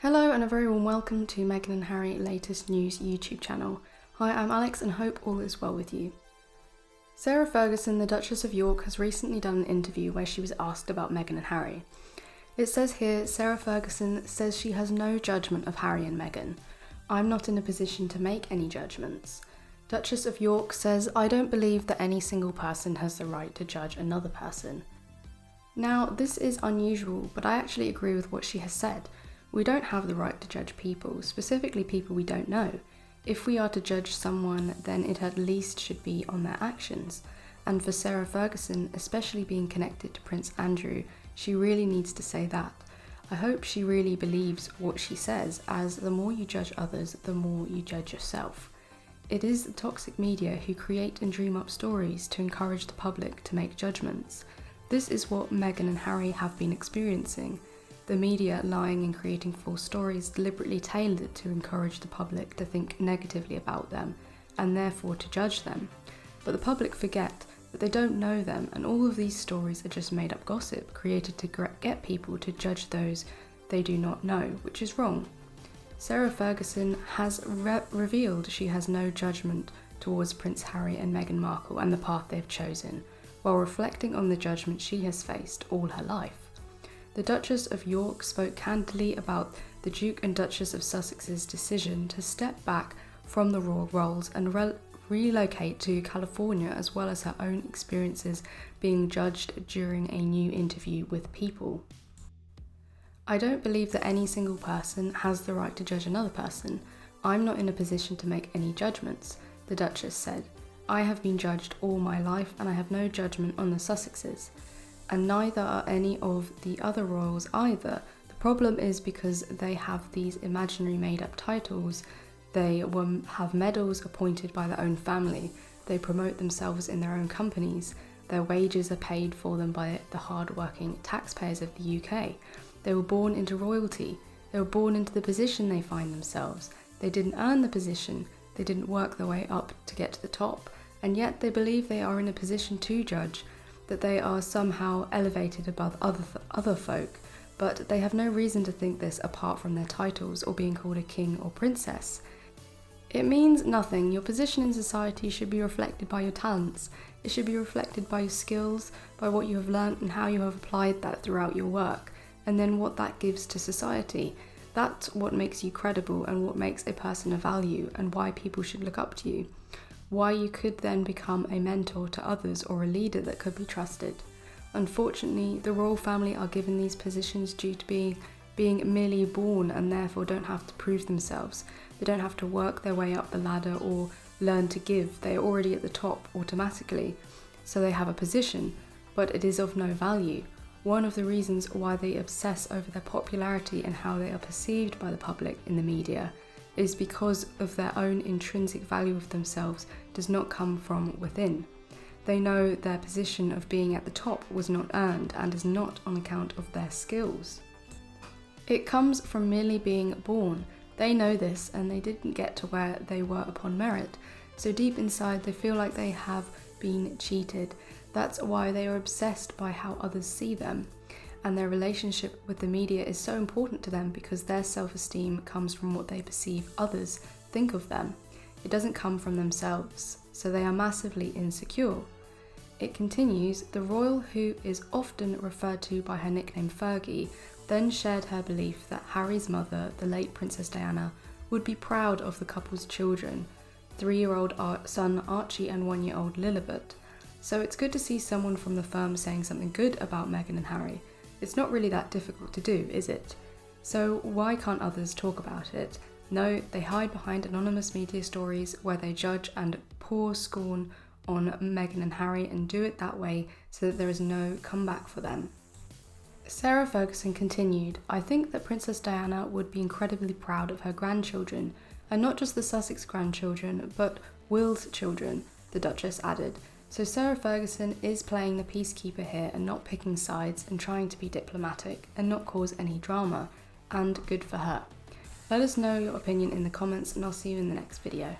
Hello and a very warm welcome to Meghan and Harry latest news YouTube channel. Hi, I'm Alex and hope all is well with you. Sarah Ferguson, the Duchess of York, has recently done an interview where she was asked about Meghan and Harry. It says here, Sarah Ferguson says she has no judgment of Harry and Meghan. I'm not in a position to make any judgments. Duchess of York says, I don't believe that any single person has the right to judge another person. Now, this is unusual, but I actually agree with what she has said. We don't have the right to judge people, specifically people we don't know. If we are to judge someone, then it at least should be on their actions. And for Sarah Ferguson, especially being connected to Prince Andrew, she really needs to say that. I hope she really believes what she says, as the more you judge others, the more you judge yourself. It is the toxic media who create and dream up stories to encourage the public to make judgments. This is what Meghan and Harry have been experiencing. The media lying and creating false stories deliberately tailored to encourage the public to think negatively about them and therefore to judge them. But the public forget that they don't know them, and all of these stories are just made up gossip created to get people to judge those they do not know, which is wrong. Sarah Ferguson has revealed she has no judgment towards Prince Harry and Meghan Markle and the path they've chosen, while reflecting on the judgment she has faced all her life. The Duchess of York spoke candidly about the Duke and Duchess of Sussex's decision to step back from the royal roles and relocate to California, as well as her own experiences being judged during a new interview with People. I don't believe that any single person has the right to judge another person. I'm not in a position to make any judgments, the Duchess said. I have been judged all my life and I have no judgment on the Sussexes. And neither are any of the other royals either. The problem is because they have these imaginary made-up titles. They have medals appointed by their own family. They promote themselves in their own companies. Their wages are paid for them by the hard-working taxpayers of the UK. They were born into royalty. They were born into the position they find themselves. They didn't earn the position. They didn't work their way up to get to the top. And yet they believe they are in a position to judge, that they are somehow elevated above other folk, but they have no reason to think this apart from their titles or being called a king or princess. It means nothing. Your position in society should be reflected by your talents. It should be reflected by your skills, by what you have learnt and how you have applied that throughout your work, and then what that gives to society. That's what makes you credible and what makes a person of value, and why people should look up to you. Why you could then become a mentor to others or a leader that could be trusted. Unfortunately, the royal family are given these positions due to being merely born and therefore don't have to prove themselves. They don't have to work their way up the ladder or learn to give. They are already at the top automatically, so they have a position, but it is of no value. One of the reasons why they obsess over their popularity and how they are perceived by the public in the media is because of their own intrinsic value of themselves does not come from within. They know their position of being at the top was not earned and is not on account of their skills. It comes from merely being born. They know this and they didn't get to where they were upon merit. So deep inside they feel like they have been cheated. That's why they are obsessed by how others see them. And their relationship with the media is so important to them because their self-esteem comes from what they perceive others think of them. It doesn't come from themselves, so they are massively insecure. It continues, the royal, who is often referred to by her nickname Fergie, then shared her belief that Harry's mother, the late Princess Diana, would be proud of the couple's children, 3-year-old son Archie and 1-year-old Lilibet. So it's good to see someone from the firm saying something good about Meghan and Harry. It's not really that difficult to do, is it? So why can't others talk about it? No, they hide behind anonymous media stories where they judge and pour scorn on Meghan and Harry and do it that way so that there is no comeback for them. Sarah Ferguson continued, I think that Princess Diana would be incredibly proud of her grandchildren, and not just the Sussex grandchildren, but Will's children, the Duchess added. So Sarah Ferguson is playing the peacekeeper here and not picking sides and trying to be diplomatic and not cause any drama, and good for her. Let us know your opinion in the comments and I'll see you in the next video.